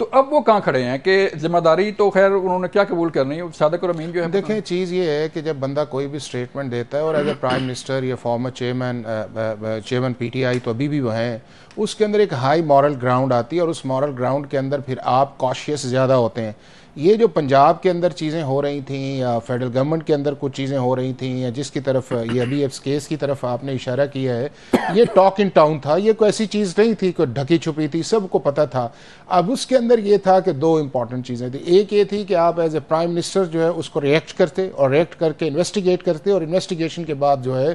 تو اب وہ کہاں کھڑے ہیں کہ ذمہ داری تو خیر انہوں نے کیا قبول کرنی ہے؟ صادق اور امین جو ہے، دیکھیں چیز یہ ہے کہ جب بندہ کوئی بھی اسٹیٹمنٹ دیتا ہے اور ایز اے پرائم منسٹر یا former chairman P T I تو ابھی بھی وہ ہیں، اس کے اندر ایک ہائی مورل گراؤنڈ آتی ہے اور اس مورل گراؤنڈ کے اندر پھر آپ کاشیس زیادہ ہوتے ہیں. یہ جو پنجاب کے اندر چیزیں ہو رہی تھیں یا فیڈرل گورنمنٹ کے اندر کچھ چیزیں ہو رہی تھیں یا جس کی طرف یہ ابھی اس کیس کی طرف آپ نے اشارہ کیا ہے، یہ ٹاک ان ٹاؤن تھا، یہ کوئی ایسی چیز نہیں تھی کوئی ڈھکی چھپی تھی، سب کو پتہ تھا. اب اس کے اندر یہ تھا کہ دو امپورٹنٹ چیزیں تھیں. ایک یہ تھی کہ آپ ایز اے پرائم منسٹر جو ہے اس کو ریئیکٹ کرتے اور ریئیکٹ کر کے انویسٹیگیٹ کرتے، اور انویسٹیگیشن کے بعد جو ہے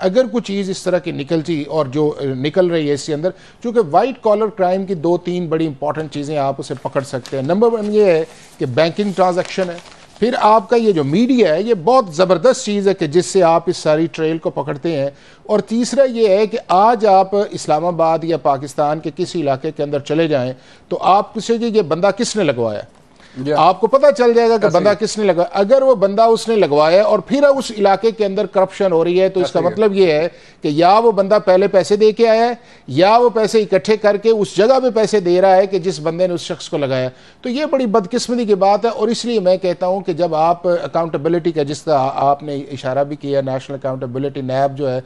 اگر کوئی چیز اس طرح کی نکلتی اور جو نکل رہی ہے اس کے اندر، چونکہ وائٹ کالر کرائم کی 2-3 بڑی امپورٹنٹ چیزیں آپ اسے پکڑ سکتے ہیں. نمبر 1 یہ ہے کہ بینکنگ ٹرانزیکشن ہے. پھر آپ کا یہ جو میڈیا ہے یہ بہت زبردست چیز ہے کہ جس سے آپ اس ساری ٹریل کو پکڑتے ہیں. اور تیسرا یہ ہے کہ آج آپ اسلام آباد یا پاکستان کے کسی علاقے کے اندر چلے جائیں تو آپ پوچھیں کہ یہ بندہ کس نے لگوایا، آپ کو پتہ چل جائے گا کہ بندہ کس نے لگوایا. اگر وہ بندہ اس نے لگوایا اور پھر اس علاقے کے اندر کرپشن ہو رہی ہے تو اس کا مطلب یہ ہے کہ یا وہ بندہ پہلے پیسے دے کے آیا ہے یا وہ پیسے اکٹھے کر کے اس جگہ پہ پیسے دے رہا ہے کہ جس بندے نے اس شخص کو لگایا. تو یہ بڑی بدقسمتی کی بات ہے. اور اس لیے میں کہتا ہوں کہ جب آپ اکاؤنٹیبلٹی کا، جس طرح آپ نے اشارہ بھی کیا، نیشنل اکاؤنٹیبلٹی نیب جو ہے،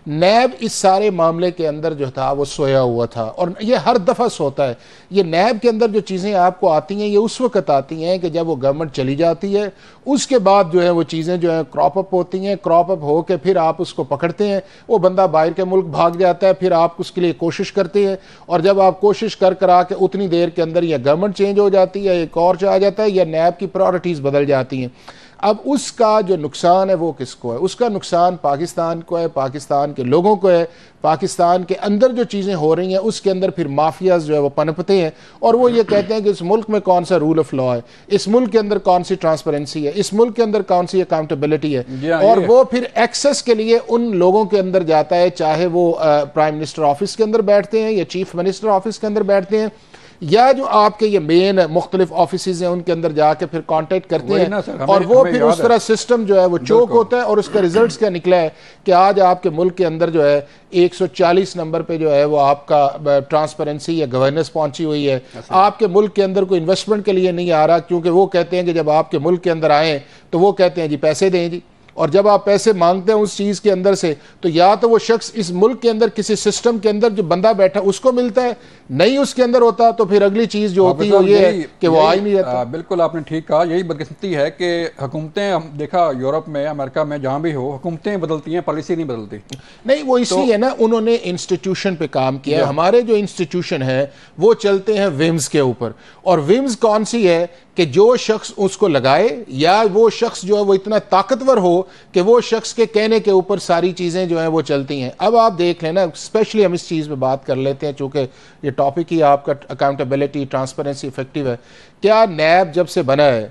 نیب اس سارے معاملے کے اندر جو تھا وہ سویا ہوا تھا اور یہ ہر دفعہ سوتا ہے. یہ نیب کے اندر جو چیزیں آپ کو آتی ہیں یہ اس وقت آتی ہیں کہ جب وہ گورنمنٹ چلی جاتی ہے، اس کے بعد جو ہے وہ چیزیں جو ہیں کراپ اپ ہوتی ہیں، کراپ اپ ہو کے پھر آپ اس کو پکڑتے ہیں، وہ بندہ باہر کے ملک بھاگ جاتا ہے، پھر آپ اس کے لیے کوشش کرتے ہیں اور جب آپ کوشش کرا کے اتنی دیر کے اندر یا گورنمنٹ چینج ہو جاتی ہے، ایک اور آ جاتا ہے، یا نیب کی پرائورٹیز بدل جاتی ہیں. اب اس کا جو نقصان ہے وہ کس کو ہے؟ اس کا نقصان پاکستان کو ہے، پاکستان کے لوگوں کو ہے. پاکستان کے اندر جو چیزیں ہو رہی ہیں اس کے اندر پھر مافیاز جو ہے وہ پنپتے ہیں اور وہ یہ کہتے ہیں کہ اس ملک میں کون سا رول آف لا ہے، اس ملک کے اندر کون سی ٹرانسپیرنسی ہے، اس ملک کے اندر کون سی اکاؤنٹیبلٹی ہے. اور وہ پھر ایکسس کے لیے ان لوگوں کے اندر جاتا ہے، چاہے وہ پرائم منسٹر آفس کے اندر بیٹھتے ہیں یا چیف منسٹر آفس کے اندر بیٹھتے ہیں یا جو آپ کے یہ مین مختلف آفیسز ہیں ان کے اندر جا کے پھر کانٹیکٹ کرتے ہیں اور وہ پھر اس طرح سسٹم جو ہے وہ چوک ہوتا ہے. اور اس کا ریزلٹس کیا نکلا ہے کہ آج آپ کے ملک کے اندر جو ہے 140 نمبر پہ جو ہے وہ آپ کا ٹرانسپیرنسی یا گورننس پہنچی ہوئی ہے. آپ کے ملک کے اندر کوئی انویسٹمنٹ کے لیے نہیں آ رہا، کیونکہ وہ کہتے ہیں کہ جب آپ کے ملک کے اندر آئیں تو وہ کہتے ہیں جی پیسے دیں جی، اور جب آپ پیسے مانگتے ہیں اس چیز کے اندر سے تو یا تو وہ شخص اس ملک کے اندر کسی سسٹم کے اندر جو بندہ بیٹھا اس کو ملتا ہے، نہیں اس کے اندر ہوتا تو پھر اگلی چیز جو ہوتی ہے یہ ہے کہ وہ آئی نہیں رہتا. بالکل آپ نے ٹھیک کہا. یہی بدقسمتی ہے کہ حکومتیں، ہم دیکھا یورپ میں، امریکہ میں، جہاں بھی ہو حکومتیں بدلتی ہیں، پالیسی نہیں بدلتی. نہیں وہ اس لیے نا انہوں نے انسٹیٹیوشن پہ کام کیا ہے. ہمارے جو انسٹیٹیوشن ہے وہ چلتے ہیں ومز کے اوپر، اور ومز کون سی ہے کہ جو شخص اس کو لگائے یا وہ شخص جو ہے وہ اتنا طاقتور ہو کہ وہ شخص کے کہنے کے اوپر ساری چیزیں جو ہیں وہ چلتی ہیں. اب آپ دیکھ لیں نا، اسپیشلی ہم اس چیز پہ بات کر لیتے ہیں چونکہ یہ ٹاپک ہی آپ کا اکاؤنٹیبلٹی، ٹرانسپیرنسی افیکٹو ہے. کیا نیب جب سے بنا ہے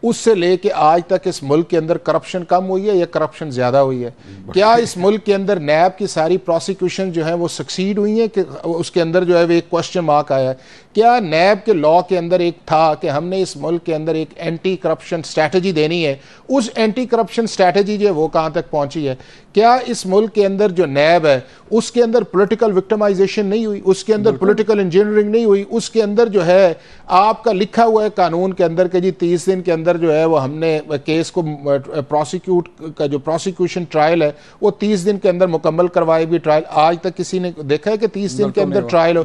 اس سے لے کے آج تک اس ملک کے اندر کرپشن کم ہوئی ہے یا کرپشن زیادہ ہوئی ہے؟ کیا اس ملک کے اندر نیب کی ساری پروسیکیوشن جو ہیں وہ سکسیڈ ہوئی ہیں کہ اس کے اندر جو ہے وہ ایک کوسچن مارک آیا ہے؟ کیا نیب کے لا کے اندر ایک تھا کہ ہم نے اس ملک کے اندر ایک اینٹی کرپشن اسٹریٹجی دینی ہے، اس اینٹی کرپشن اسٹریٹجی جو ہے وہ کہاں تک پہنچی ہے؟ کیا اس ملک کے اندر جو نیب ہے اس کے اندر پولیٹیکل وکٹمائزیشن نہیں ہوئی، اس کے اندر پولیٹیکل انجینئرنگ نہیں ہوئی، اس کے اندر جو ہے آپ کا لکھا ہوا ہے قانون کے اندر کہ جی 30 دن کے اندر جو ہے وہ ہم نے کیس کو پروسیکیوٹ کا جو پروسیکیوشن ٹرائل ہے وہ 30 دن کے اندر مکمل کروائے بھی ٹرائل. آج تک کسی نے دیکھا ہے کہ 30 دن کے اندر ٹرائل ہو؟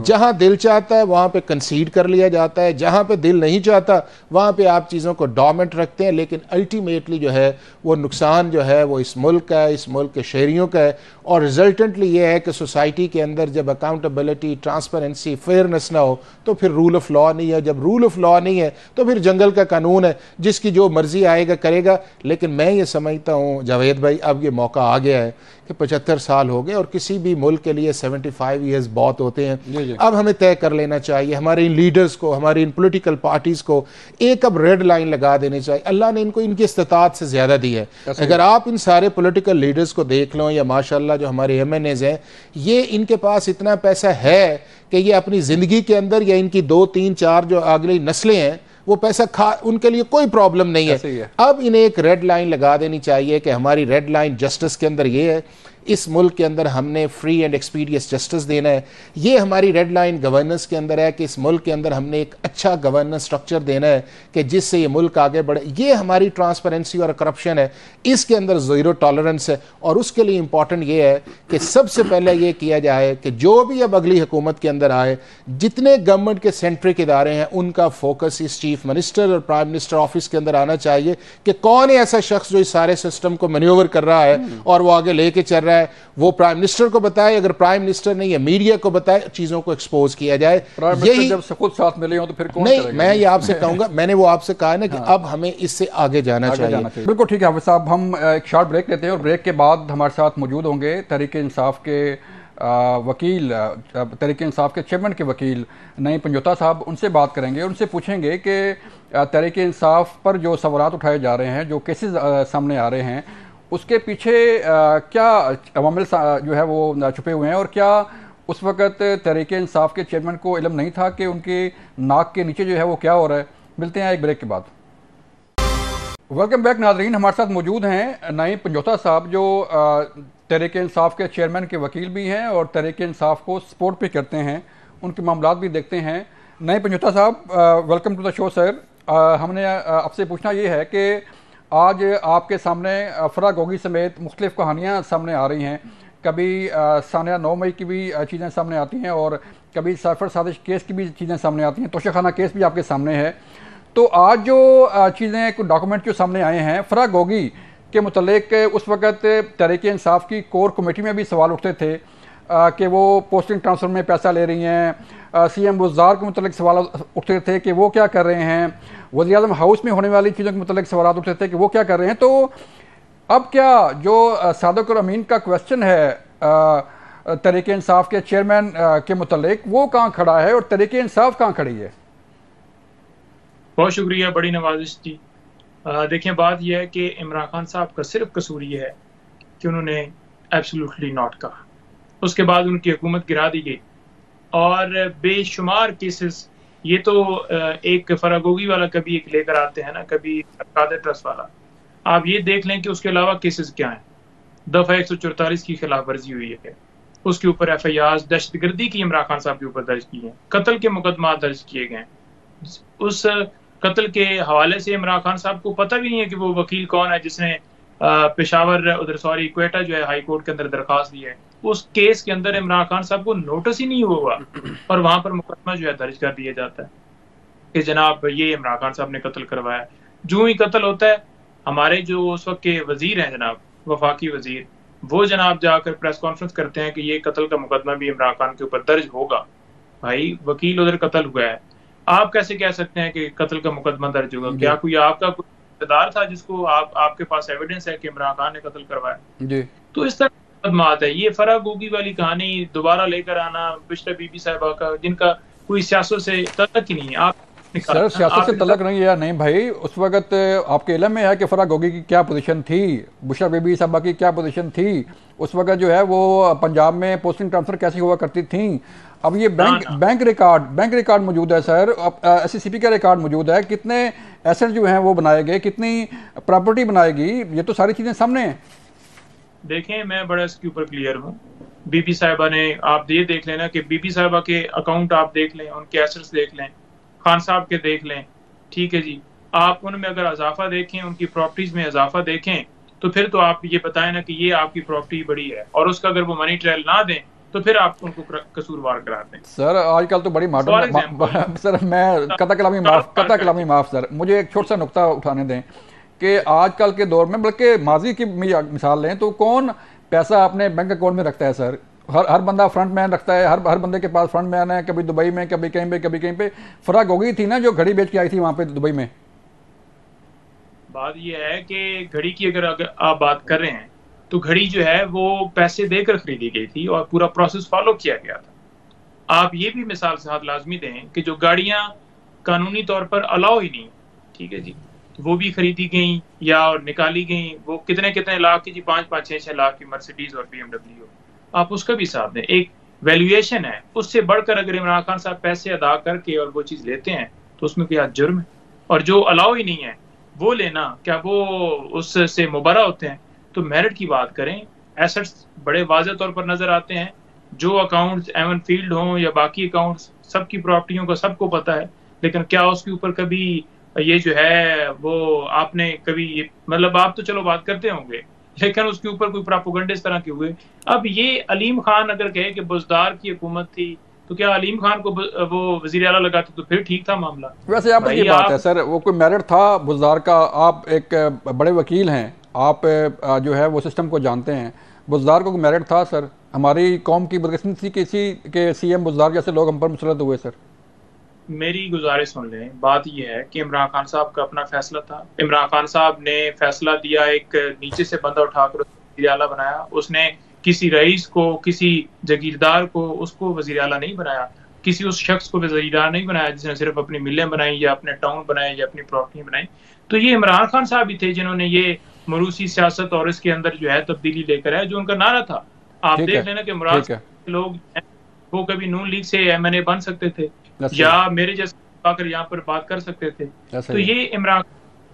جہاں دل چاہتا ہے وہاں پہ کنسیڈ کر لیا جاتا ہے، جہاں پہ دل نہیں چاہتا وہاں پہ آپ چیزوں کو ڈومنٹ رکھتے ہیں. لیکن الٹیمیٹلی جو ہے وہ نقصان جو ہے وہ اس ملک کا ہے، اس ملک کے شہریوں کا ہے. اور ریزلٹنٹلی یہ ہے کہ سوسائٹی کے اندر جب اکاؤنٹیبلٹی، ٹرانسپیرنسی، فیئرنس نہ ہو تو پھر رول آف لا نہیں ہے. جب رول آف لا نہیں ہے تو پھر جنگل کا قانون ہے، جس کی جو مرضی آئے گا کرے گا. لیکن میں یہ سمجھتا ہوں جاوید بھائی اب یہ موقع آ گیا ہے کہ 75 سال ہو گئے اور کسی بھی ملک کے لیے 75 ایئرز بہت ہوتے ہیں. اب ہمیں طے کر لینا چاہیے، ہمارے ان لیڈرز کو، ہماری ان پولیٹیکل پارٹیز کو ایک اب ریڈ لائن لگا دینی چاہیے. اللہ نے ان کو ان کی استطاعت سے زیادہ دی ہے. اگر آپ ان سارے پولیٹیکل لیڈرز کو دیکھ لو یا ماشاءاللہ جو ہمارے ایم این ایز ہیں، یہ ان کے پاس اتنا پیسہ ہے کہ یہ اپنی زندگی کے اندر یا ان کی 2 3 4 جو اگلی نسلیں ہیں وہ پیسہ ان کے لیے کوئی پرابلم نہیں ہے. اب انہیں ایک ریڈ لائن لگا دینی چاہیے کہ ہماری ریڈ لائن جسٹس کے اندر یہ ہے اس ملک کے اندر ہم نے فری اینڈ ایکسپیڈیس جسٹس دینا ہے. یہ ہماری ریڈ لائن گورننس کے اندر ہے کہ اس ملک کے اندر ہم نے ایک اچھا گورننس سٹرکچر دینا ہے کہ جس سے یہ ملک آگے بڑھے. یہ ہماری ٹرانسپیرنسی اور کرپشن ہے, اس کے اندر زیرو ٹالرنس ہے. اور اس کے لیے امپورٹنٹ یہ ہے کہ سب سے پہلے یہ کیا جائے کہ جو بھی اب اگلی حکومت کے اندر آئے, جتنے گورنمنٹ کے سینٹرک ادارے ہیں ان کا فوکس اس چیف منسٹر اور پرائم منسٹر آفس کے اندر آنا چاہیے کہ کون ہے ایسا شخص جو اس سارے سسٹم کو مینیور کر رہا ہے اور وہ آگے لے کے چل رہا ہے. وہ پرائم منسٹر کو بتائے, اگر پرائم منسٹر نہیں ہے میڈیا کو بتائے, چیزوں کو ایکسپوز کیا جائے. یہی جب خود ساتھ ملے ہوں تو پھر کون نہیں, میں یہ آپ سے کہوں گا, میں نے وہ آپ سے کہا نا کہ اب ہمیں اس سے آگے جانا چاہیے. بالکل ٹھیک ہے حافظ صاحب, ہم ایک شارٹ بریک لیتے ہیں اور بریک کے بعد ہمارے ساتھ موجود ہوں گے تحریک انصاف کے وکیل, تحریک انصاف کے چیئرمین کے وکیل نعیم پنجوتا صاحب. ان سے بات کریں گے, ان سے پوچھیں گے کہ تحریک انصاف پر جو سوالات اٹھائے جا رہے ہیں, جو کیسز سامنے آ رہے ہیں, اس کے پیچھے کیا عوامل جو ہے وہ چھپے ہوئے ہیں, اور کیا اس وقت تحریک انصاف کے چیئرمین کو علم نہیں تھا کہ ان کی ناک کے نیچے جو ہے وہ کیا ہو رہا ہے. ملتے ہیں ایک بریک کے بعد. ویلکم بیک ناظرین, ہمارے ساتھ موجود ہیں نعیم پنجوتا صاحب جو تحریک انصاف کے چیئرمین کے وکیل بھی ہیں اور تحریک انصاف کو سپورٹ بھی کرتے ہیں, ان کے معاملات بھی دیکھتے ہیں. نعیم پنجوتا صاحب, ویلکم ٹو دا شو سر. ہم نے آپ سے پوچھنا یہ ہے کہ آج آپ کے سامنے فرا گوگی سمیت مختلف کہانیاں سامنے آ رہی ہیں. کبھی ثانیہ 9 مئی کی بھی چیزیں سامنے آتی ہیں اور کبھی سائفر سازش کیس کی بھی چیزیں سامنے آتی ہیں, توشہ خانہ کیس بھی آپ کے سامنے ہے. تو آج جو چیزیں ڈاکومنٹ جو سامنے آئے ہیں فرا گوگی کے متعلق, اس وقت تحریک انصاف کی کور کمیٹی میں بھی سوال اٹھتے تھے کہ وہ پوسٹنگ ٹرانسفر میں پیسہ لے رہی ہیں. سی ایم وزار کے متعلق سوال اٹھتے تھے کہ وہ کیا کر رہے ہیں. وزیر اعظم ہاؤس میں ہونے والی چیزوں کے متعلق سوالات اٹھتے تھے کہ وہ کیا کر رہے ہیں. تو اب کیا جو صادق اور امین کا کویسچن ہے تحریک انصاف کے چیئرمین کے متعلق, وہ کہاں کھڑا ہے اور تحریک انصاف کہاں کھڑی ہے؟ بہت شکریہ, بڑی نوازش تھی. دیکھیں, بات یہ ہے کہ عمران خان صاحب کا صرف قصور یہ ہے کہ انہوں نے ایبسولوٹلی ناٹ کہا. اس کے بعد ان کی حکومت گرا دی گئی اور بے شمار کیسز, یہ تو ایک فرا گوگی والا کبھی ایک لے کر آتے ہیں نا, کبھی قادر ٹرسٹ والا. آپ یہ دیکھ لیں کہ اس کے علاوہ کیسز کیا ہیں. دفعہ 144 کی خلاف ورزی ہوئی ہے, اس کے اوپر ایف آئی آرز دہشت گردی کی عمران خان صاحب کے اوپر درج کی ہیں, قتل کے مقدمات درج کیے گئے ہیں. اس قتل کے حوالے سے عمران خان صاحب کو پتہ بھی نہیں ہے کہ وہ وکیل کون ہے جس نے پشاور کوئٹہ جو ہے ہائی کورٹ کے اندر درخواست دی ہے. اس کیس کے اندر عمران خان صاحب کو نوٹس ہی نہیں ہوا اور وہاں پر مقدمہ جو ہے درج کر دیا جاتا ہے کہ جناب یہ عمران خان صاحب نے قتل کروایا. جو ہی قتل ہوتا ہے, ہمارے جو اس وقت کے وزیر ہیں جناب وفاقی وزیر, وہ جناب جا کر پریس کانفرنس کرتے ہیں کہ یہ قتل کا مقدمہ بھی عمران خان کے اوپر درج ہوگا. بھائی وکیل ادھر قتل ہوا ہے, آپ کیسے کہہ سکتے ہیں کہ قتل کا مقدمہ درج ہوگا؟ کیا کوئی آپ کا کوئی رشتہ دار تھا جس کو آپ کے پاس ایویڈنس ہے کہ عمران خان نے قتل کروایا؟ جی. تو اس طرح مقدمات ہے. یہ فرا گوگی والی کہانی دوبارہ لے کر آنا بشرا بی بی صاحبہ کا, جن کا کوئی سیاست سے تعلق ہی نہیں ہے. آپ سر سیاست سے تعلق نہیں ہے. نہیں بھائی, اس وقت آپ کے علم میں ہے کہ فرا گوگی کی کیا پوزیشن تھی, بشرا بی بی صاحبہ کی کیا پوزیشن تھی اس وقت, جو ہے وہ پنجاب میں پوسٹنگ ٹرانسفر کیسی ہوا کرتی تھیں. اب یہ بینک ریکارڈ موجود ہے سر, ایس سی پی کا ریکارڈ موجود ہے, کتنے ایسٹ جو ہیں وہ بنائے گئے, کتنی پراپرٹی بنائے گی, یہ تو ساری چیزیں سامنے ہیں. دیکھیں, میں بڑا اس کے اوپر کلیئر ہوں. بی بی صاحبہ نے, آپ یہ دیکھ لینا کہ بی بی صاحبہ کے اکاؤنٹ آپ دیکھ لیں, ان کے ایسٹس دیکھ لیں, خان صاحب کے دیکھ لیں, ٹھیک ہے جی. آپ ان میں اگر اضافہ دیکھیں, ان کی پراپرٹیز میں اضافہ دیکھیں, تو پھر تو آپ یہ بتائیں نا کہ یہ آپ کی پراپرٹی بڑی ہے, اور اس کا اگر وہ منی ٹرائل نہ دیں تو پھر آپ ان کو قصوروار قرار دیں. سر آج کل تو بڑی ماڈرن, سر میں قطع کلامی معاف سر, مجھے ایک چھوٹا سا نقطہ اٹھانے دیں کہ آج کل کے دور میں, بلکہ ماضی کی مثال لیں تو کون پیسہ اپنے بینک اکاؤنٹ میں رکھتا ہے سر؟ ہر بندہ فرنٹ مین رکھتا ہے, ہر بندے کے پاس فرنٹ مین ہے, کبھی دبئی میں, کبھی کہیں پہ. فرا گوگی تھی نا جو گھڑی بیچ کے آئی تھی وہاں پہ دبئی میں. بات یہ ہے کہ گھڑی کی اگر آپ بات کر رہے ہیں تو گھڑی جو ہے وہ پیسے دے کر خریدی گئی تھی اور پورا پروسیس فالو کیا گیا تھا. آپ یہ بھی مثال سے ہاتھ لازمی دیں کہ جو گاڑیاں قانونی طور پر الاؤ ہی نہیں, ٹھیک ہے جی, وہ بھی خریدی گئیں یا نکالی گئیں. وہ کتنے لاکھ کی جی, 5-6 لاکھ کی مرسیڈیز اور BMW, آپ اس کا بھی حساب دیں. ایک ویلیویشن ہے, اس سے بڑھ کر اگر عمران خان صاحب پیسے ادا کر کے اور وہ چیز لیتے ہیں تو اس میں کیا جرم ہے؟ اور جو الاؤ ہی نہیں ہے وہ لینا, کیا وہ اس سے مبرہ ہوتے ہیں؟ تو میرٹ کی بات کریں ایسٹس بڑے واضح طور پر نظر آتے ہیں. جو اکاؤنٹس ایون فیلڈ ہوں یا باقی اکاؤنٹس، سب کی پراپرٹیوں کا سب کو پتا ہے. لیکن کیا اس کے اوپر کبھی یہ جو ہے وہ آپ نے کبھی مطلب آپ تو چلو بات کرتے ہوں گے، لیکن اس کے اوپر کوئی پراپوگنڈے اس طرح کے ہوئے؟ اب یہ علیم خان اگر کہے کہ بزدار کی حکومت تھی تو کیا علیم خان کو وہ وزیر اعلیٰ لگاتے تو پھر ٹھیک تھا معاملہ؟ ویسے آپ کی بات ہے سر، وہ کوئی میرٹ تھا بزدار کا؟ آپ ایک بڑے وکیل ہیں، آپ جو ہے وہ سسٹم کو جانتے ہیں. بزدار کو کوئی میرٹ تھا سر؟ ہماری قوم کی بدقسمتی تھی کہ سی ایم بزدار جیسے لوگ ہم پر مسلط ہوئے. سر میری گزارش سن لیں، بات یہ ہے کہ عمران خان صاحب کا اپنا فیصلہ تھا. عمران خان صاحب نے فیصلہ دیا، ایک نیچے سے بندہ اٹھا کر وزیر اعلیٰ بنایا. اس نے کسی رئیس کو، کسی جاگیردار کو، اس کو وزیر اعلیٰ نہیں بنایا. کسی اس شخص کو وزیر اعلیٰ نہیں بنایا جس نے صرف اپنی ملیں بنائی یا اپنے ٹاؤن بنائے یا اپنی پراپرٹی بنائی. تو یہ عمران خان صاحب ہی تھے جنہوں نے یہ موروثی سیاست اور اس کے اندر جو ہے تبدیلی لے کر ہے، جو ان کا نعرہ تھا. آپ دیکھ لینا کہ مراد لوگ وہ کبھی نون لیگ سے ایم این اے بن سکتے تھے یا میرے جیسے آ کر یہاں پر بات کر سکتے تھے. تو یہ عمران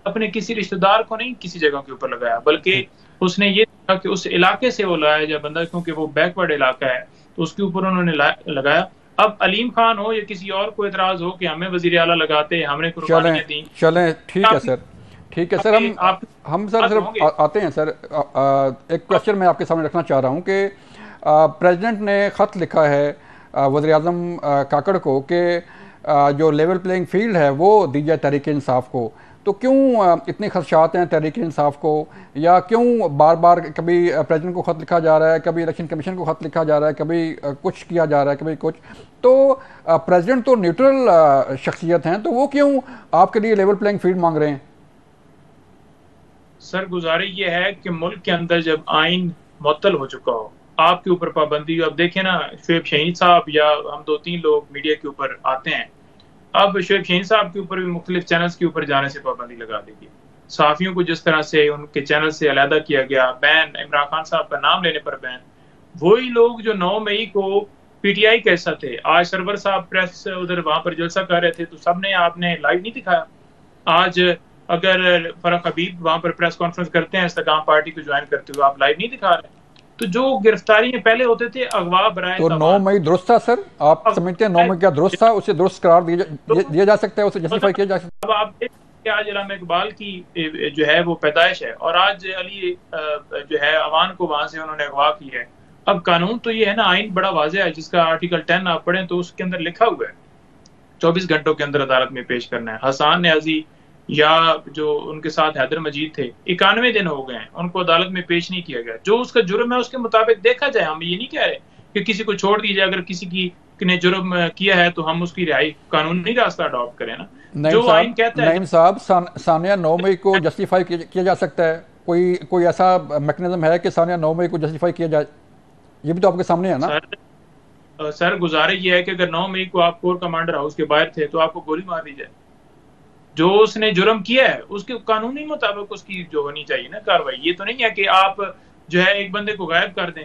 اپنے کسی رشتہ دار کو نہیں کسی جگہ کے اوپر لگایا، بلکہ اس نے یہ کہا کہ اس علاقے سے وہ لایا جائے بندہ، کیونکہ وہ بیکورڈ علاقہ ہے تو اس کے اوپر انہوں نے لگایا. اب علیم خان ہو یا کسی اور کو اعتراض ہو کہ ہمیں وزیر اعلیٰ لگاتے، ہم نے قربانیاں دیں. چلیں ٹھیک ہے سر، ٹھیک ہے سر. ہم سر صرف آتے ہیں سر. ایک کوشچن میں آپ کے سامنے رکھنا چاہ رہا ہوں کہ پریزیڈنٹ نے خط لکھا ہے وزیر اعظم کاکڑ کو کہ جو لیول پلینگ فیلڈ ہے وہ دی جائے تحریک انصاف کو. تو کیوں اتنے خدشات ہیں تحریک انصاف کو، یا کیوں بار بار کبھی پریزیڈنٹ کو خط لکھا جا رہا ہے، کبھی الیکشن کمیشن کو خط لکھا جا رہا ہے، کبھی کچھ کیا جا رہا ہے، کبھی کچھ؟ تو پریزیڈنٹ تو نیوٹرل شخصیت ہیں، تو وہ کیوں آپ کے لیے لیول پلینگ فیلڈ مانگ رہے ہیں؟ سر گزارش یہ ہے کہ ملک کے اندر جب آئین معطل ہو چکا ہو، آپ کے اوپر پابندی، اب دیکھیں نا شعیب شاہین صاحب یا ہم 2-3 لوگ میڈیا کے اوپر آتے ہیں، اب شعیب شاہین صاحب کے اوپر بھی مختلف چینلز کے اوپر جانے سے پابندی لگا دی گئی. صحافیوں کو جس طرح سے ان کے چینل سے علیحدہ کیا گیا، بین، عمران خان صاحب کا نام لینے پر بین. وہی لوگ جو 9 مئی کو پی ٹی آئی کیسا تھے، آج سرور صاحب پریس ادھر وہاں پر جلسہ کر رہے تھے تو سب نے آپ نے لائیو نہیں دکھایا. آج اگر فرق حبیب وہاں پر پریس کانفرنس کرتے ہیں استقام پارٹی کو جوائن کرتے ہوئے، آپ لائیو نہیں دکھا رہے. تو جو گرفتاریاں پہلے ہوتے تھے اغوا برائے، تو 9 مئی درست تھا سر؟ آپ سمجھتے ہیں 9 مئی کیا درست تھا؟ اسے درست قرار دیا جا سکتا ہے، اسے جسٹیفائی کیا جا سکتا ہے؟ اب آپ دیکھیں کہ آج علامہ اقبال کی جو ہے وہ پیدائش ہے، اور آج علی جو ہے عوان کو وہاں سے انہوں نے اغوا کی ہے. اب قانون تو یہ ہے نا، آئین بڑا واضح ہے، جس کا آرٹیکل 10 آپ پڑھیں تو اس کے اندر لکھا ہوا ہے 24 گھنٹوں کے اندر عدالت میں پیش کرنا ہے. حسان نیازی یا جو ان کے ساتھ حیدر مجید تھے 91 دن ہو گئے ہیں، ان کو عدالت میں پیش نہیں کیا گیا. جو اس کا جرم ہے اس کے مطابق دیکھا جائے. ہم یہ نہیں کہہ رہے کہ کسی کو چھوڑ دیجیے، اگر کسی کی نے جرم کیا ہے تو ہم اس کی رہائی قانونی راستہ اڈاپٹ کریں نا. جو آئین کہتا ہے. نعیم صاحب، ثانیہ 9 مئی کو جسٹیفائی کیا جا سکتا ہے؟ کوئی ایسا میکنزم ہے کہ ثانیہ 9 مئی کو جسٹیفائی کیا جائے؟ یہ بھی تو آپ کے سامنے ہے نا. سر گزارش یہ ہے کہ اگر 9 مئی کو آپ کور کمانڈر ہاؤس کے باہر تھے تو آپ کو گولی مار دی جائے. جو اس نے جرم کیا ہے اس کے قانونی مطابق اس کی جو ہونی چاہیے نا کاروائی. یہ تو نہیں ہے کہ آپ جو ہے ایک بندے کو غائب کر دیں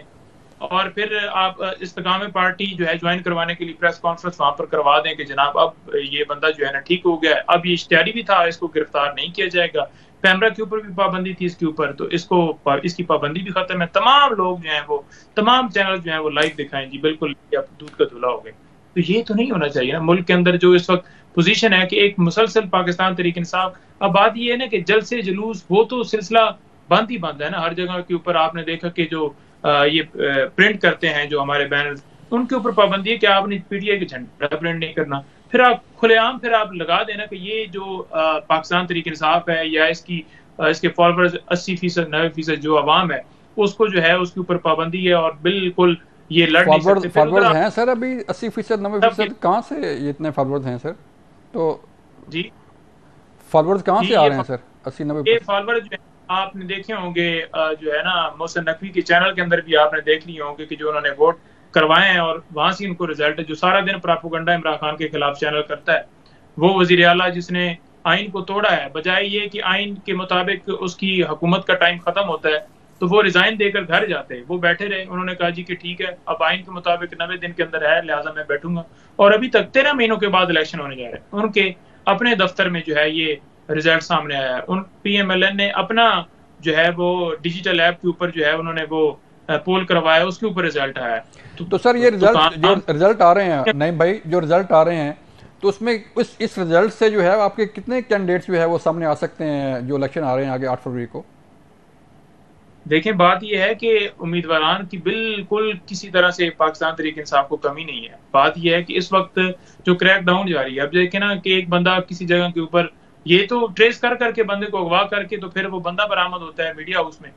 اور پھر آپ استقام پارٹی جو ہے جوائن کروانے کے لیے پریس کانفرنس وہاں پر کروا دیں کہ جناب اب یہ بندہ جو ہے نا ٹھیک ہو گیا ہے، اب یہ اشتہاری بھی تھا، اس کو گرفتار نہیں کیا جائے گا. پیمرا کے اوپر بھی پابندی تھی اس کے اوپر، تو اس کی پابندی بھی ختم ہے. تمام لوگ جو ہیں وہ تمام چینل جو ہیں وہ لائیو دکھائیں جی، بالکل دودھ کا دھلا ہو گئے. تو یہ تو نہیں ہونا چاہیے نا ملک کے اندر جو اس وقت پوزیشن ہے کہ ایک مسلسل پاکستان تحریک انصاف. اب بات یہ ہے نا کہ جلسے جلوس وہ تو سلسلہ بند ہی بند ہے نا. ہر جگہ کے اوپر آپ نے دیکھا کہ جو یہ پرنٹ کرتے ہیں جو ہمارے بینرز، ان کے اوپر پابندی ہے کہ آپ نے پی ٹی آئی کا جھنڈا پرنٹ نہیں کرنا. پھر آپ کھلے عام پھر آپ لگا دینا کہ یہ جو پاکستان تحریک انصاف ہے یا اس کے فالوورز 80% 90% جو عوام ہے اس کو جو ہے اس کے اوپر پابندی ہے اور بالکل یہ لڑ نہیں سکتے. فالوورز ہیں سر ابھی 80% 90%؟ کہاں سے یہ اتنے فالوورز ہیں سر؟ تو جی فالوورز کہاں سے آ رہے ہیں سر 80-90%؟ یہ فالوورز جو آپ نے دیکھے ہوں گے جو ہے نا محسن نقوی کے چینل کے اندر بھی آپ نے دیکھ لیے ہوں گے کہ جو انہوں نے ووٹ کروائے ہیں اور وہاں سے ان کو رزلٹ ہے. جو سارا دن پراپوگنڈا عمران خان کے خلاف چینل کرتا ہے وہ وزیر اعلیٰ جس نے آئین کو توڑا ہے، بجائے یہ کہ آئین کے مطابق اس کی حکومت کا ٹائم ختم ہوتا ہے تو وہ ریزائن دے کر گھر جاتے. وہ بیٹھے رہے، انہوں نے کہا جی کہ ٹھیک ہے اب آئین کے مطابق 90 دن کے اندر ہے لہٰذا میں بیٹھوں گا. اور ابھی تک 13 مہینوں کے بعد الیکشن ہونے جا رہے ہیں، ان کے اپنے دفتر میں جو ہے یہ رزلٹ سامنے آیا ہے. ان پی ایم ایل این نے اپنا جو ہے وہ ڈیجیٹل ایپ کے اوپر جو ہے انہوں نے وہ پول کروایا اس کے اوپر رزلٹ آیا ہے. تو سر یہ رزلٹ آ رہے ہیں نہیں بھائی، جو رزلٹ آ رہے ہیں تو اس میں اس رزلٹ سے جو ہے آپ کے کتنے کینڈیڈیٹس جو ہے وہ سامنے آ سکتے ہیں جو الیکشن آ رہے ہیں آگے 8 فروری کو؟ دیکھیں بات یہ ہے کہ امیدواران کی بالکل کسی طرح سے پاکستان تحریک انصاف کو کمی نہیں ہے. بات یہ ہے کہ اس وقت جو کریک ڈاؤن جاری ہے، اب دیکھیں نا کہ ایک بندہ کسی جگہ کے اوپر یہ تو ٹریس کر کے بندے کو اغوا کر کے تو پھر وہ بندہ برآمد ہوتا ہے میڈیا ہاؤس میں.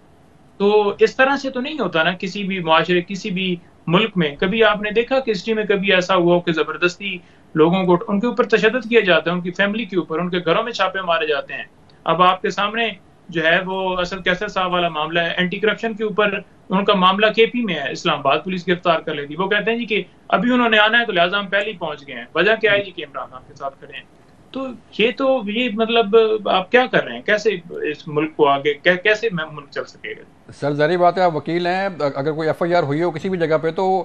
تو اس طرح سے تو نہیں ہوتا نا کسی بھی معاشرے کسی بھی ملک میں. کبھی آپ نے دیکھا کہ ہسٹری میں کبھی ایسا ہوا ہو کہ زبردستی لوگوں کو ان کے اوپر تشدد کیا جاتا ہے، ان کی فیملی کے اوپر، ان کے گھروں میں چھاپے مارے جاتے ہیں. اب آپ کے سامنے جو ہے وہ اسد کیسر صاحب والا معاملہ ہے، اینٹی کرپشن کے اوپر ان کا معاملہ کے پی میں ہے، اسلام آباد پولیس گرفتار کر لیتی. وہ کہتے ہیں جی کہ ابھی انہوں نے آنا ہے تو لہٰذا ہم پہلے ہی پہنچ گئے ہیں. وجہ کیا ہے جی کہ عمران خان کے ساتھ کھڑے ہیں. تو یہ مطلب آپ کیا کر رہے ہیں؟ کیسے اس ملک کو آگے کیسے ملک چل سکے گا؟ سر ظاہری بات ہے آپ وکیل ہیں، اگر کوئی ایف آئی آر ہوئی ہو کسی بھی جگہ پہ تو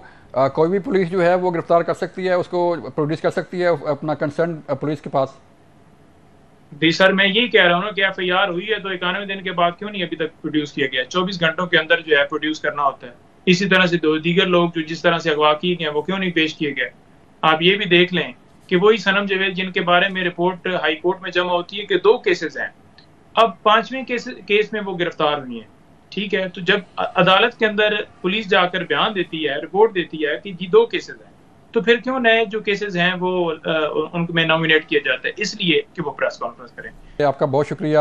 کوئی بھی پولیس جو ہے وہ گرفتار کر سکتی ہے، اس کو پروڈیوس کر سکتی ہے اپنا کنسرن پولیس کے پاس. جی سر میں یہی کہہ رہا ہوں نا کہ ایف آئی آر ہوئی ہے تو 91 دن کے بعد کیوں نہیں ابھی تک پروڈیوس کیا گیا؟ 24 گھنٹوں کے اندر جو ہے پروڈیوس کرنا ہوتا ہے. اسی طرح سے دیگر لوگ جو جس طرح سے اغوا کیے گئے وہ کیوں نہیں پیش کیے گئے؟ آپ یہ بھی دیکھ لیں کہ وہی صنم جاوید جن کے بارے میں رپورٹ ہائی کورٹ میں جمع ہوتی ہے کہ 2 کیسز ہیں، اب 5ویں کیس میں وہ گرفتار ہوئی ہیں. ٹھیک ہے، تو جب عدالت کے اندر پولیس جا کر بیان دیتی ہے، رپورٹ دیتی ہے کہ یہ 2 کیسز ہیں، تو پھر کیوں نئے جو کیسز ہیں وہ ان میں نامینیٹ کیا جاتا ہے؟ اس لیے کہ وہ پریس کانفرنس کریں. آپ کا بہت شکریہ،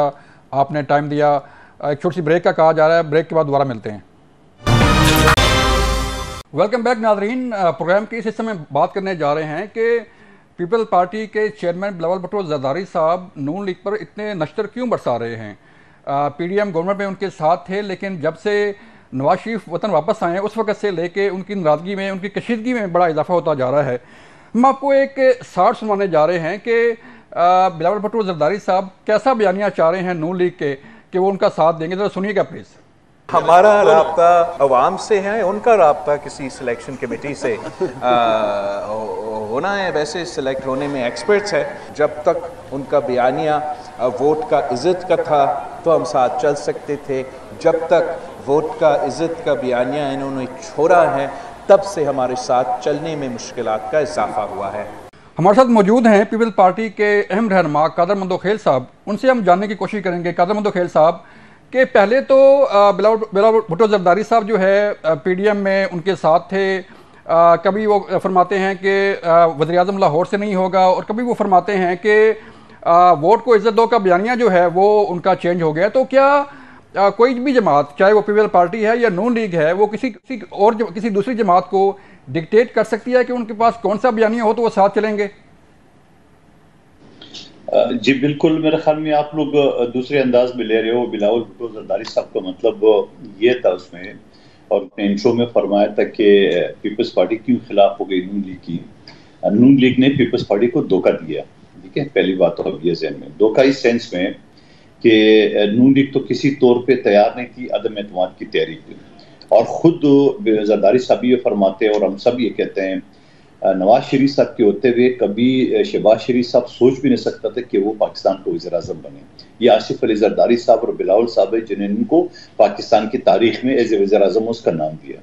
آپ نے ٹائم دیا. ایک چھوٹی سی بریک کا کہا جا رہا ہے، بریک کے بعد دوبارہ ملتے ہیں. ویلکم بیک ناظرین. پروگرام کے اس حصے میں بات کرنے جا رہے ہیں کہ پیپل پارٹی کے چیئرمین بلاول بھٹو زرداری صاحب نون لیگ پر اتنے نشتر کیوں برسا رہے ہیں؟ پی ڈی ایم گورنمنٹ میں ان کے ساتھ تھے، لیکن جب سے نواز شریف وطن واپس آئے ہیں اس وقت سے لے کے ان کی ناراضگی میں، ان کی کشیدگی میں بڑا اضافہ ہوتا جا رہا ہے. ہم آپ کو ایک ساٹھ سنانے جا رہے ہیں کہ بلاول بھٹو زرداری صاحب کیسا بیانیہ چاہ رہے ہیں نون لیگ کے کہ وہ ان کا ساتھ دیں گے. ذرا سنیے گا پلیز. ہمارا رابطہ عوام سے ہے، ان کا رابطہ کسی سلیکشن کمیٹی سے ہونا ہے. ویسے سلیکٹ ہونے میں ایکسپرٹس ہے. جب تک ان کا بیانیہ ووٹ کا عزت کا تھا تو ہم ساتھ چل سکتے تھے. جب تک ووٹ کا عزت کا بیانیہ انہوں نے چھوڑا ہے تب سے ہمارے ساتھ چلنے میں مشکلات کا اضافہ ہوا ہے. ہمارے ساتھ موجود ہیں پیپل پارٹی کے اہم رہنما قادر مندوخیل صاحب. ان سے ہم جاننے کی کوشش کریں گے. قادر مندوخیل صاحب کہ پہلے تو بلاول بھٹو زرداری صاحب جو ہے پی ڈی ایم میں ان کے ساتھ تھے. کبھی وہ فرماتے ہیں کہ وزیر اعظم لاہور سے نہیں ہوگا، اور کبھی وہ فرماتے ہیں کہ ووٹ کو عزت دو کا بیانیہ جو ہے وہ ان کا چینج ہو گیا. تو کیا کوئی بھی جماعت، چاہے وہ پیپل پارٹی ہے یا نون لیگ ہے، وہ کسی دوسری جماعت کو ڈکٹیٹ کر سکتی ہے کہ ان کے پاس کون سا بیانیہ ہو تو وہ ساتھ چلیں گے؟ جی بالکل، میرے خیال میں آپ لوگ دوسرے انداز میں لے رہے ہو. بلاول بھٹو زرداری صاحب کا مطلب یہ تھا اس میں، اور اپنے انٹرو میں فرمایا تھا کہ پیپلز پارٹی کیوں خلاف ہو گئی نون لیگ کی. نون لیگ نے پیپلز پارٹی کو دھوکہ دیا. ٹھیک ہے، پہلی بات تو اب یہ ذہن میں دھوکہ اس سینس میں کہ نون لیگ تو کسی طور پہ تیار نہیں تھی عدم اعتماد کی تحریک تھی. اور خود زرداری صاحب یہ فرماتے ہیں اور ہم سب یہ کہتے ہیں، نواز شریف صاحب کے ہوتے ہوئے کبھی شہباز شریف صاحب سوچ بھی نہیں سکتا تھا کہ وہ پاکستان کو وزیر اعظم بنے. یہ آصف علی زرداری صاحب اور بلاول صاحب جنہوں نے ان کو پاکستان کی تاریخ میں ایز اے وزیر اعظم اس کا نام دیا.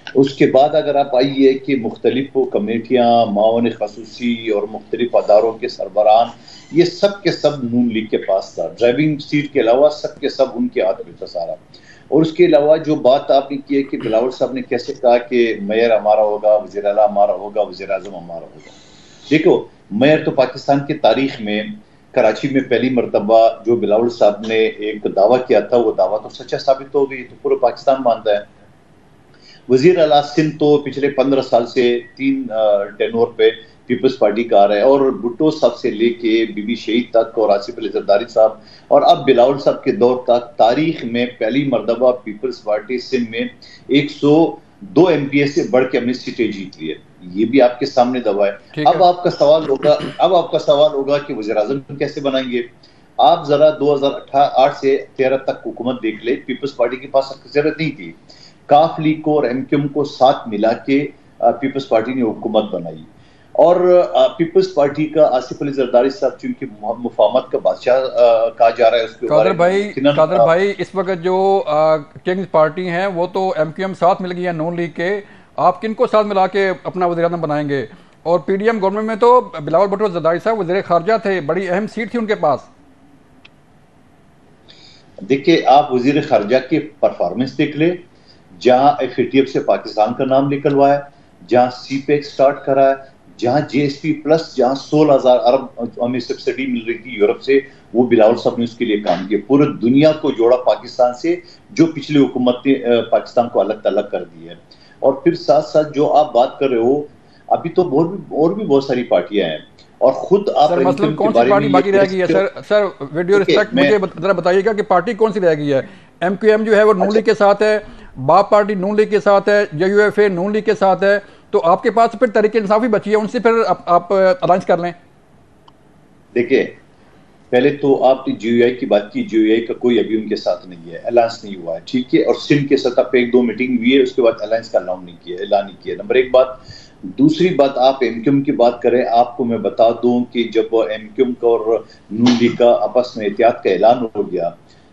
اس کے بعد اگر آپ آئیے کہ مختلف کمیٹیاں، معاون خصوصی اور مختلف اداروں کے سربراہان، یہ سب کے سب نون لیگ کے پاس تھا. ڈرائیونگ سیٹ کے علاوہ سب کے سب ان کے ہاتھ میں تھا سارا. اور اس کے علاوہ جو بات آپ نے کی ہے کہ بلاول صاحب نے کیسے کہا کہ میئر ہمارا ہوگا، وزیر اعلیٰ ہمارا ہوگا، وزیر اعظم ہمارا ہوگا. دیکھو، میئر تو پاکستان کی تاریخ میں کراچی میں پہلی مرتبہ جو بلاول صاحب نے ایک دعویٰ کیا تھا، وہ دعویٰ تو سچا ثابت ہو گئی، تو پورا پاکستان مانتا ہے. وزیر اعلیٰ سندھ تو پچھلے 15 سال سے 3 ٹینور پہ پیپلز پارٹی کا آ رہا ہے، اور بھٹو صاحب سے لے کے بی بی شہید تک اور آصف علی زرداری صاحب اور اب بلاول صاحب کے دور تک تاریخ میں پہلی مرتبہ پیپلز پارٹی سندھ میں 102 ایم پی اے سے بڑھ کے اپنی سیٹیں جیت لی ہے. یہ بھی آپ کے سامنے دعویٰ ہے. اب آپ کا سوال ہوگا کہ وزیر اعظم کیسے بنائیں گے. آپ ذرا 2008 سے 13 تک حکومت دیکھ لے. پیپلز پارٹی کے پاس اکثریت نہیں تھی. کاف لیگ کو اور ایم کیو ایم کو ساتھ ملا کے پیپلز پارٹی نے حکومت بنائی. اور پیپلز پارٹی کا آصف علی زرداری صاحب چونکہ مفاہمت کا بادشاہ کہا جا رہا ہے اس کے قادر بھائی اس وقت جو کنگز پارٹی ہیں وہ تو ایم کیو ایم ساتھ مل گئی ہے نون لیگ کے، آپ کن کو ساتھ ملا کے اپنا وزیر اعظم بنائیں گے؟ اور پی ڈی ایم گورنمنٹ میں تو بلاول بھٹو زرداری صاحب وزیر خارجہ تھے، بڑی اہم سیٹ تھی ان کے پاس. دیکھیں آپ وزیر خارجہ کی پرفارمنس دیکھ لیں، جہاں ایف اے ٹی ایف سے پاکستان کا نام نکلوایا، جہاں سی پیک سٹارٹ کرا ہے، جہاں جی ایس پی پلس جہاں 16,000 ارب ہمیں سبسڈی مل رہی تھی یورپ سے، وہ بلاول صاحب نے اس کے لیے کام کیا، پورے دنیا کو جوڑا پاکستان سے، جو پچھلی حکومت نے پاکستان کو الگ تلگ کر دی ہے. اور پھر ساتھ ساتھ جو آپ بات کر رہے ہو، ابھی تو اور بھی بہت ساری پارٹیاں ہیں، اور خود آپ سر مثلاً کون سی پارٹی باقی رہ گئی ہے؟ سر ود ڈیو ریسپیکٹ مجھے ذرا بتائیے گا کہ پارٹی کون سی رہ گئی ہے؟ ایم کیو ایم جو ہے وہ نون لیگ کے ساتھ ہے، باپ پارٹی نون لیگ کے ساتھ ہے، J U F A Noon League کے ساتھ ہے، تو آپ کے پاس پھر تحریک انصاف ہی بچی ہے، ان سے پھر آپ الائنس کر لیں. دیکھیں پہلے تو آپ نے جی یو آئی کی بات کی، جی یو آئی کا کوئی ابھی ان کے ساتھ نہیں ہے، الائنس نہیں ہوا ہے، ٹھیک ہے، اور سندھ کے سطح پہ 1-2 میٹنگ ہوئی ہے، اس کے بعد الائنس کا اعلان نہیں کیا. نمبر 1 بات. دوسری بات، آپ ایم کیو ایم کی بات کریں، آپ کو میں بتا دوں کہ جب ایم کیو ایم کا اور نون لیگ کا آپس میں اتحاد کا اعلان ہو گیا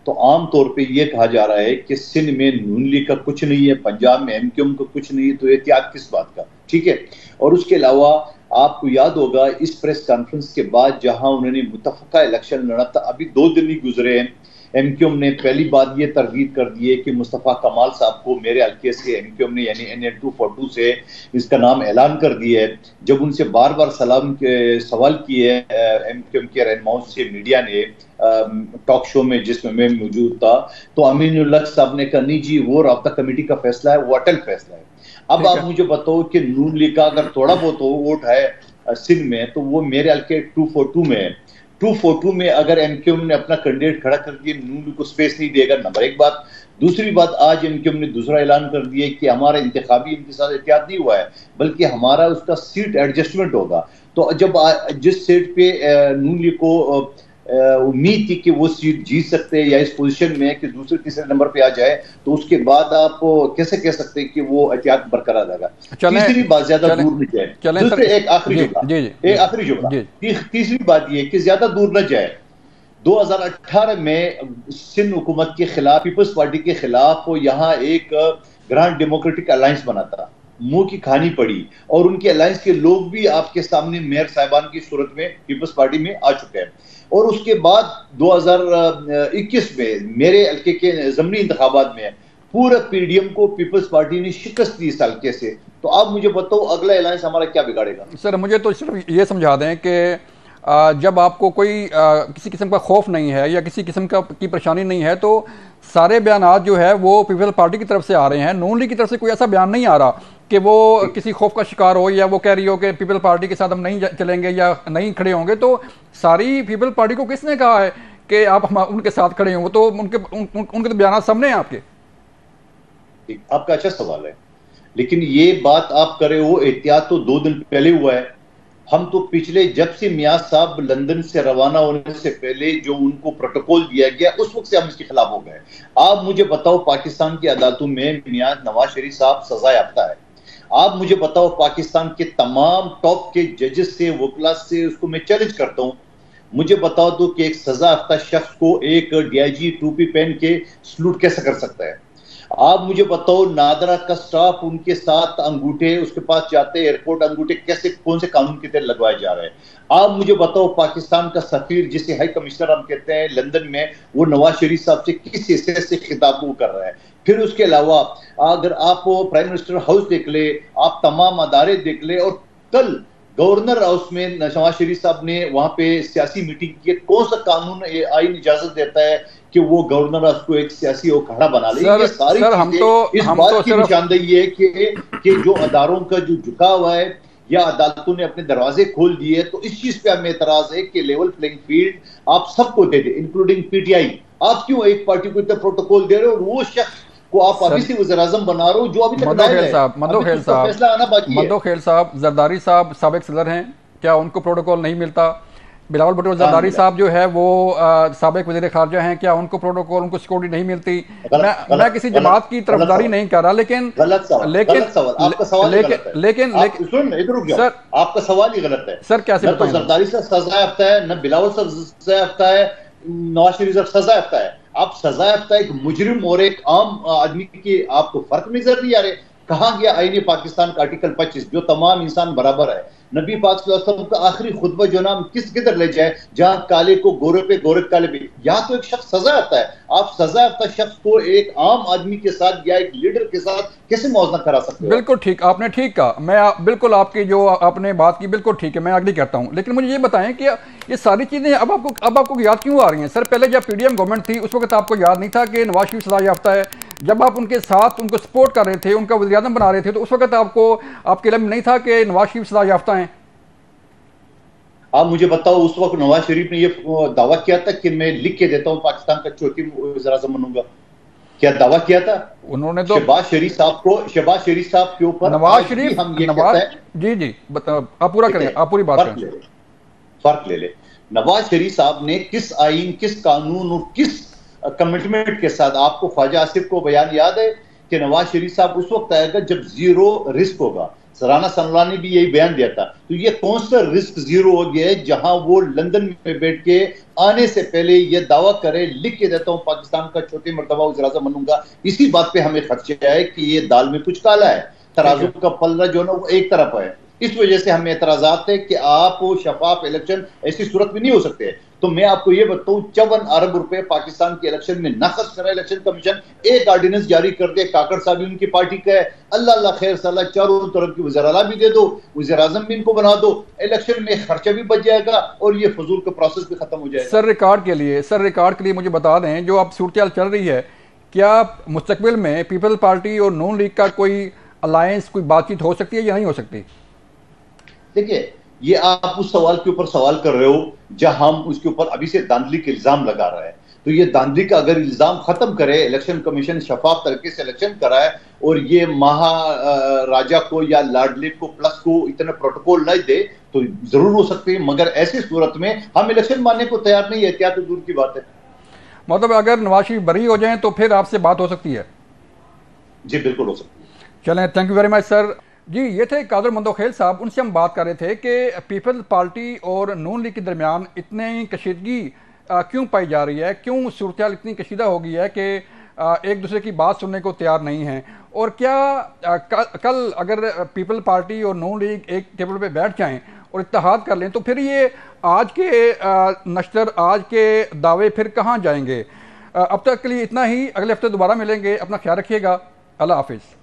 تو عام طور پہ یہ کہا جا رہا ہے کہ سندھ میں نون لیگ کا کچھ نہیں ہے، پنجاب میں ایم کیو ایم کا کچھ نہیں ہے، تو اتحاد کس بات کا؟ ٹھیک ہے. اور اس کے علاوہ آپ کو یاد ہوگا اس پریس کانفرنس کے بعد جہاں انہوں نے متفقہ الیکشن لڑا تھا، ابھی 2 دن ہی گزرے ہیں، ایم کیو ایم نے پہلی بات یہ تردید کر دی ہے کہ مصطفیٰ کمال صاحب کو میرے حلقے سے ایم کیو ایم نے یعنی NL242 سے اس کا نام اعلان کر دیا ہے. جب ان سے بار بار سوال کیے ایم کیو ایم کے رہنماؤں سے میڈیا نے ٹاک شو میں جس میں موجود تھا، تو امین الحق صاحب نے کہا نہیں جی وہ رابطہ کمیٹی کا فیصلہ ہے، وہ اٹل فیصلہ ہے. اب آپ مجھے بتاؤ کہ نون لیگ کا اگر تھوڑا بہت ووٹ ہے سندھ میں تو وہ میرے حلقے 242 میں ہے. 242 میں اگر ایم کیو ایم نے اپنا کینڈیڈیٹ کھڑا کر دیا، نون لیگ کو سپیس نہیں دے گا. نمبر 1 بات. دوسری بات، آج ایم کیو ایم نے دوسرا اعلان کر دیا کہ ہمارا انتخابی ان کے ساتھ اتحاد نہیں ہوا ہے، بلکہ ہمارا اس کا سیٹ ایڈجسٹمنٹ ہوگا. تو جب جس سیٹ پہ نون لیگ کو امید تھی کہ وہ سیٹ جیت سکتے ہیں یا اس پوزیشن میں کہ دوسرے تیسرے نمبر پہ آ جائے، تو اس کے بعد آپ کیسے کہہ سکتے ہیں کہ وہ اتحاد برقرار رہے گا؟ تیسری بات، زیادہ دور نہ جائے. دوسرے ایک آخری جملہ. تیسری بات یہ کہ زیادہ دور نہ جائے. 2018 میں سندھ حکومت کے خلاف، پیپلز پارٹی کے خلاف یہاں ایک گرانڈ ڈیموکریٹک الائنس بنا تھا، منہ کی کھانی پڑی، اور ان کے الائنس کے لوگ بھی آپ کے سامنے میئر صاحبان کی صورت میں پیپلز پارٹی میں آ چکے ہیں. اور اس کے بعد 2021 میں میرے حلقے کے ضمنی انتخابات میں پورے پی ڈی ایم کو پیپلز پارٹی نے شکست دی اس حلقے سے. تو آپ مجھے بتاؤ اگلا الائنس ہمارا کیا بگاڑے گا؟ سر مجھے تو صرف یہ سمجھا دیں کہ جب آپ کو کوئی کسی قسم کا خوف نہیں ہے یا کسی قسم کی پریشانی نہیں ہے تو سارے بیانات جو ہے وہ پیپلز پارٹی کی طرف سے آ رہے ہیں، نون لیگ کی طرف سے کوئی ایسا بیان نہیں آ رہا کہ وہ کسی خوف کا شکار ہو یا وہ کہہ رہی ہو کہ پیپل پارٹی کے ساتھ ہم نہیں چلیں گے یا نہیں کھڑے ہوں گے. تو ساری پیپل پارٹی کو کس نے کہا ہے کہ آپ ان کے ساتھ کھڑے ہوں؟ تو ان کے تو بیانات سامنے ہیں آپ کے. آپ کا اچھا سوال ہے، لیکن یہ بات آپ کرے ہو احتیاط تو 2 دن پہلے ہوا ہے. ہم تو پچھلے جب سے میاں صاحب لندن سے روانہ ہونے سے پہلے جو ان کو پروٹوکول دیا گیا اس وقت سے ہم اس کے خلاف ہو گئے. آپ مجھے بتاؤ پاکستان کی عدالتوں میں میاں نواز شریف صاحب سزا یافتہ ہے. آپ مجھے بتاؤ پاکستان کے تمام ٹاپ کے ججز سے، وکلا سے اس کو میں چیلنج کرتا ہوں، مجھے بتاؤ تو کہ ایک سزا یافتہ شخص کو ایک ڈی آئی جی ٹوپی پہن کے سلوٹ کیسے کر سکتا ہے؟ آپ مجھے بتاؤ نادرا کا سٹاف ان کے ساتھ انگوٹھے اس کے پاس جاتے ایئرپورٹ انگوٹھے کیسے کون سے قانون کے تحت لگوائے جا رہے ہیں؟ آپ مجھے بتاؤ پاکستان کا سفیر جسے ہائی کمشنر ہم کہتے ہیں لندن میں، وہ نواز شریف صاحب سے کس حیثیت سے خطاب کر رہا ہے؟ پھر اس کے علاوہ اگر آپ پرائم منسٹر ہاؤس دیکھ لے، آپ تمام ادارے دیکھ لے، اور کل گورنر ہاؤس میں نواز شریف صاحب نے وہاں پہ سیاسی میٹنگ کی، کون سا قانون آئین اجازت دیتا ہے کہ وہ گورنر ہاؤس کو ایک سیاسی اکھاڑا بنا لے؟ یہ ساری چیزیں اس بات کی نشاندہی ہے کہ جو اداروں کا جو جھکا ہوا ہے یا عدالتوں نے اپنے دروازے کھول دیے، تو اس چیز پہ ہمیں اعتراض ہے کہ لیول پلینگ فیلڈ آپ سب کو دے دیں انکلوڈنگ پی ٹی آئی. آپ کیوں ایک پارٹی کو اتنا پروٹوکول دے رہے ہو اور وہ شخص کو آپ ابھی سے وزیر اعظم بنا رہے ہو جو ابھی تک نائب ہے؟ مندو خیل صاحب زرداری صاحب سابق صدر ہیں، کیا ان کو پروٹوکول نہیں ملتا؟ بلاول بھٹو زرداری صاحب جو ہے وہ سابق وزیر خارجہ ہیں، کیا ان کو پروٹوکول، ان کو سیکورٹی نہیں ملتی؟ میں کسی جماعت کی طرفداری نہیں کر رہا، لیکن سر آپ کا سوال ہی غلط ہے سر. کیسے نہ تو زرداری صاحب سزا یافتہ ہے، نہ بلاول صاحب سزا یافتہ ہے، نواز شریف صاحب سزا یافتہ ہے. آپ سزا یافتہ ایک مجرم اور ایک عام آدمی کی آپ کو فرق نظر نہیں آ رہے. کہاں گیا آئین پاکستان کا آرٹیکل 25 جو تمام انسان برابر ہے؟ نبی پاک صلی اللہ علیہ وسلم کا آخری خطبہ جو نام کس قدر لے جائے جہاں کالے کو گورے پہ گورے کالے پہ. یہاں تو ایک شخص سزا آتا ہے، آپ سزا آتا شخص کو ایک عام آدمی کے ساتھ یا ایک لیڈر کے ساتھ کیسے موازنہ کرا سکتے ہیں؟ بالکل ٹھیک، آپ نے ٹھیک کہا. میں بالکل آپ کی جو آپ نے بات کی بالکل ٹھیک ہے، میں اگری کرتا ہوں. لیکن مجھے یہ بتائیں کہ یہ ساری چیزیں اب آپ کو یاد کیوں آ رہی ہیں؟ سر پہلے جب پی ڈی ایم گورنمنٹ تھی اس وقت آپ کو یاد نہیں تھا کہ نواز شریف سزا یافتہ ہے؟ جب آپ ان کے ساتھ ان کو سپورٹ کر رہے تھے، ان کا وزیر اعظم بنا رہے تھے، تو اس وقت آپ کے علم نہیں تھا کہ نواز شریف سزا یافتہ ہیں؟ آپ مجھے بتاؤ اس وقت نواز شریف نے یہ دعویٰ کیا تھا کہ میں لکھ کے دیتا ہوں پاکستان کا چوتھی وزیر اعظم بنوں گا؟ کیا دعویٰ کیا تھا؟ انہوں نے تو شہباز شریف صاحب کے اوپر نواز شریف ہم یہ کہتے ہیں. جی آپ پورا کریں، آپ پوری بات کریں. فرق لے لے. نواز شریف صاحب نے کس آئین، کس قانون اور کس کمٹمنٹ کے ساتھ، آپ کو خواجہ آصف کو بیان یاد ہے کہ نواز شریف صاحب اس وقت آئے گا جب زیرو رسک ہوگا. سرانا سنولا نے بھی یہی بیان دیا تھا. تو یہ کون سا رسک زیرو ہو گیا ہے جہاں وہ لندن میں بیٹھ کے آنے سے پہلے یہ دعویٰ کرے لکھ کے دیتا ہوں پاکستان کا چوتھی مرتبہ وزیر اعظم بنوں گا؟ اسی بات پہ ہمیں خدشہ ہے کہ یہ دال میں کچھ کالا ہے، ترازو کا پلڑا جو نا وہ ایک طرف ہے. اس وجہ سے ہمیں اعتراضات ہے کہ آپ شفاف الیکشن ایسی صورت میں نہیں ہو سکتے. تو میں آپ کو یہ بتاؤں 54 ارب روپے پاکستان کے الیکشن میں ناقص کرا الیکشن کمیشن، ایک آرڈیننس جاری کر دے. کاکڑ صاحب ان کی پارٹی کا ہے، اللہ خیر صلاح، چاروں طرف کی وزیر اعلیٰ بھی دے دو، وزیر اعظم بھی ان کو بنا دو، الیکشن میں خرچہ بھی بچ جائے گا اور یہ فضول کا پروسیس بھی ختم ہو جائے گا. سر ریکارڈ کے لیے مجھے بتا دیں جو اب صورتحال چل رہی ہے، کیا مستقبل میں پیپل پارٹی اور نون لیگ کا کوئی الائنس، کوئی بات چیت ہو سکتی ہے یا نہیں ہو سکتی؟ دیکھیے یہ آپ اس سوال کے اوپر سوال کر رہے ہو جہاں ہم اس کے اوپر ابھی سے دھاندلی کے الزام لگا رہے ہیں. تو یہ دھاندلی کا اگر الزام ختم کرے، الیکشن کمیشن شفاف طریقے سے الیکشن کرائے اور یہ مہاراجا کو یا لاڈلی کو پلس کو اتنا پروٹوکول نہ دے تو ضرور ہو سکتے ہیں. مگر ایسی صورت میں ہم الیکشن ماننے کو تیار نہیں ہے، احتیاط دور کی بات ہے. مطلب اگر نواز شریف بری ہو جائیں تو پھر آپ سے بات ہو سکتی ہے؟ جی بالکل ہو سکتی ہے. چلیں، تھینک یو ویری مچ سر. جی یہ تھے قادر مندوخیل صاحب، ان سے ہم بات کر رہے تھے کہ پیپل پارٹی اور نون لیگ کے درمیان اتنی کشیدگی کیوں پائی جا رہی ہے، کیوں صورتحال اتنی کشیدہ ہو گئی ہے کہ ایک دوسرے کی بات سننے کو تیار نہیں ہیں. اور کیا کل اگر پیپل پارٹی اور نون لیگ ایک ٹیبل پہ بیٹھ جائیں اور اتحاد کر لیں تو پھر یہ آج کے نشر، آج کے دعوے پھر کہاں جائیں گے؟ اب تک کے لیے اتنا ہی، اگلے ہفتے دوبارہ ملیں گے. اپنا خیال رکھیے گا. اللہ حافظ.